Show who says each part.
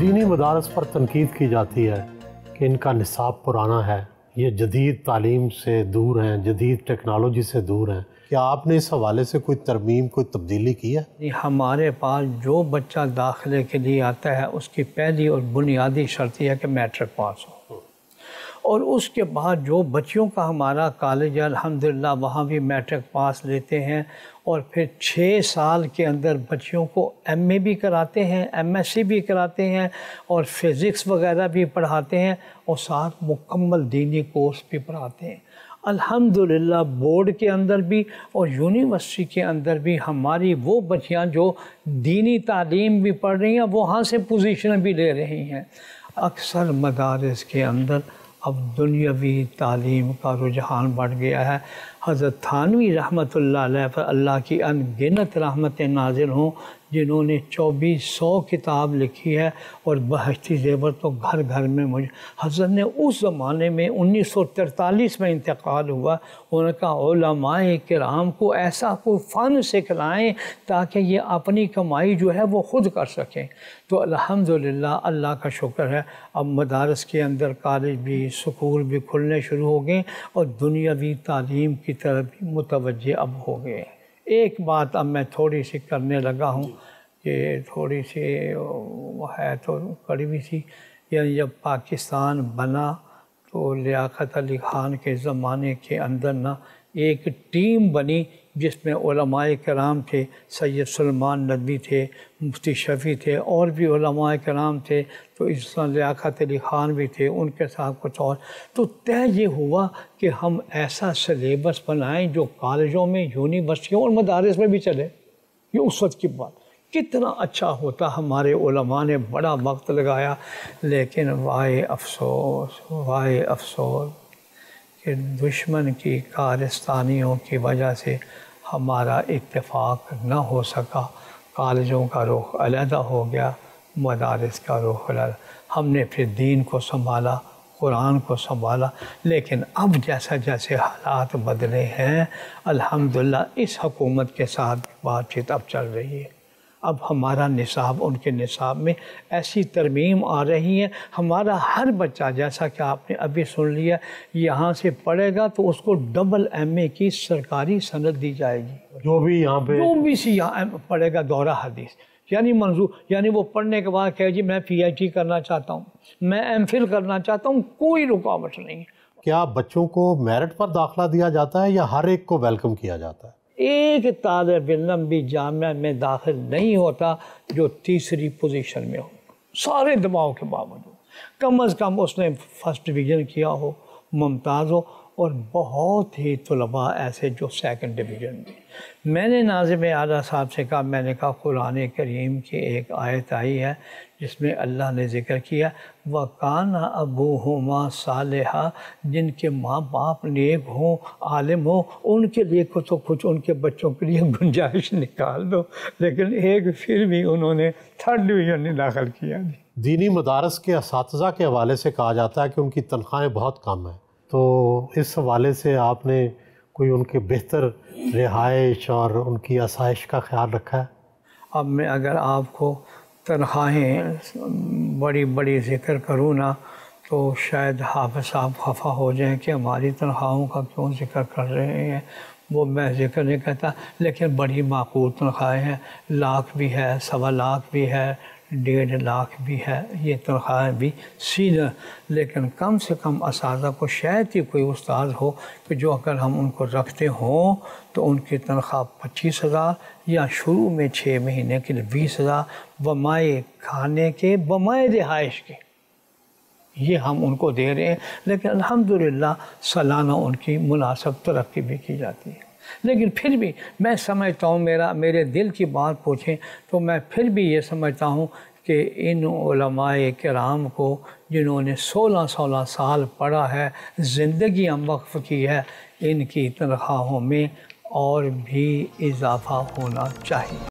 Speaker 1: دینی مدارس پر تنقید کی جاتی ہے کہ ان کا نصاب پرانا ہے، یہ جدید تعلیم سے دور ہیں، جدید ٹیکنالوجی سے دور ہیں۔ کیا آپ نے اس حوالے سے کوئی ترمیم، کوئی تبدیلی کی ہے؟
Speaker 2: ہمارے پاس جو بچہ داخلے کے لیے آتا ہے اس کی پہلی اور بنیادی شرط یہ ہے کہ میٹرک پاس ہو، اور اس کے بعد جو بچیوں کا ہمارا کالج ہے الحمدللہ وہاں بھی میٹرک پاس لیتے ہیں، اور پھر 6 سال کے اندر بچیوں کو ایم اے بھی کراتے ہیں، ایم ایس سی بھی کراتے ہیں، اور فزکس وغیرہ بھی پڑھاتے ہیں، اور ساتھ مکمل دینی کورس بھی پڑھاتے ہیں۔ الحمدللہ بورڈ کے اندر بھی اور یونیورسٹی کے اندر بھی ہماری وہ بچیاں جو دینی تعلیم بھی پڑھ رہی ہیں وہاں سے پوزیشن بھی لے رہی ہیں۔ اکثر مدارس کے اندر اب دنیاوی تعلیم کا رجحان بڑھ گیا ہے۔ حضرت تھانوی رحمۃ اللہ علیہ پر اللہ کی ان گنت رحمتیں نازل ہوں، جنہوں نے 2400 کتاب لکھی ہے، اور بہشتی زیور تو گھر گھر میں حضرت نے اس زمانے میں 1943 میں انتقال ہوا، انہوں نے کہا علماء کرام کو ایسا کوئی فن سکھلائیں تاکہ یہ اپنی کمائی جو ہے وہ خود کر سکیں۔ تو الحمدللہ اللہ کا شکر ہے اب مدارس کے اندر کالج بھی سکول بھی کھلنے شروع ہو گئے، اور دنیاوی تعلیم کی طرف بھی متوجہ اب ہو گئے۔ ایک بات اب میں تھوڑی سی کرنے لگا ہوں کہ تھوڑی سی ہے تو کڑی بھی تھی، یعنی جب پاکستان بنا تو لیاقت علی خان کے زمانے کے اندر ایک ٹیم بنی جس میں علماء کرام تھے، سید سلمان ندوی تھے، مفتی شفیع تھے، اور بھی علماء کرام تھے، تو اس طرح لیاقت علی خان بھی تھے، ان کے ساتھ کچھ اور۔ تو طے یہ ہوا کہ ہم ایسا سلیبس بنائیں جو کالجوں میں، یونیورسٹیوں اور مدارس میں بھی چلے۔ یہ اس وقت کی بات کتنا اچھا ہوتا، ہمارے علماء نے بڑا وقت لگایا، لیکن وائے افسوس وائے افسوس کہ دشمن کی کارستانیوں کی وجہ سے ہمارا اتفاق نہ ہو سکا، کالجوں کا رخ علیحدہ ہو گیا، مدارس کا رخ علیحدہ۔ ہم نے پھر دین کو سنبھالا، قرآن کو سنبھالا، لیکن اب جیسا جیسے حالات بدلے ہیں الحمدللہ اس حکومت کے ساتھ بات چیت اب چل رہی ہے۔ اب ہمارا نصاب ان کے نصاب میں ایسی ترمیم آ رہی ہے، ہمارا ہر بچہ جیسا کہ آپ نے ابھی سن لیا یہاں سے پڑھے گا تو اس کو ڈبل ایم اے کی سرکاری سند دی جائے گی،
Speaker 1: جو بھی یہاں پہ
Speaker 2: یہاں پڑھے گا دورہ حدیث، یعنی منظور، یعنی وہ پڑھنے کے بعد کہے جی میں پی ایچ ڈی کرنا چاہتا ہوں، میں ایم فل کرنا چاہتا ہوں، کوئی رکاوٹ نہیں ہے۔
Speaker 1: کیا بچوں کو میرٹ پر داخلہ دیا جاتا ہے یا ہر ایک کو ویلکم کیا جاتا ہے؟
Speaker 2: ایک طالب علم بھی جامعہ میں داخل نہیں ہوتا جو تیسری پوزیشن میں ہو، سارے دباؤ کے باوجود، کم از کم اس نے فرسٹ ڈویژن کیا ہو، ممتاز ہو، اور بہت ہی طلباء ایسے جو سیکنڈ ڈویژن میں۔ میں نے ناظم اعلیٰ صاحب سے کہا، میں نے کہا قرآن کریم کی ایک آیت آئی ہے جس میں اللہ نے ذکر کیا وَقَانَ أَبُوهُمَا صَالِحًا، جن کے ماں باپ نیک ہوں، عالم ہوں، ان کے لیے تو کچھ ان کے بچوں کے لیے گنجائش نکال دو، لیکن ایک پھر بھی انہوں نے 3rd ڈویژن نہیں داخل کیا۔
Speaker 1: دینی مدارس کے اساتذہ کے حوالے سے کہا جاتا ہے کہ ان کی تنخواہیں بہت کم ہیں، تو اس حوالے سے آپ نے کوئی ان کے بہتر رہائش اور ان کی آسائش کا خیال رکھا ہے؟
Speaker 2: اب میں اگر آپ کو تنخواہیں بڑی بڑی ذکر کروں نا تو شاید حافظ صاحب خفا ہو جائیں کہ ہماری تنخواہوں کا کیوں ذکر کر رہے ہیں، وہ میں ذکر نہیں کرتا، لیکن بڑی معقول تنخواہیں ہیں، لاکھ بھی ہے، 1.25 لاکھ بھی ہے، 1.5 لاکھ بھی ہے، یہ تنخواہیں بھی سینئر۔ لیکن کم سے کم اساتذہ کو شاید ہی کوئی استاد ہو کہ جو اگر ہم ان کو رکھتے ہوں تو ان کی تنخواہ 25,000 یا شروع میں 6 مہینے کے لیے 20,000 بمائے کھانے کے، بمائے رہائش کے، یہ ہم ان کو دے رہے ہیں، لیکن الحمدللہ سالانہ ان کی مناسب ترقی بھی کی جاتی ہے۔ لیکن پھر بھی میں سمجھتا ہوں، میرے دل کی بات پوچھیں تو میں پھر بھی یہ سمجھتا ہوں کہ ان علماء کرام کو جنہوں نے 16 سال پڑھا ہے، زندگی ہم وقف کی ہے، ان کی تنخواہوں میں اور بھی اضافہ ہونا چاہیے۔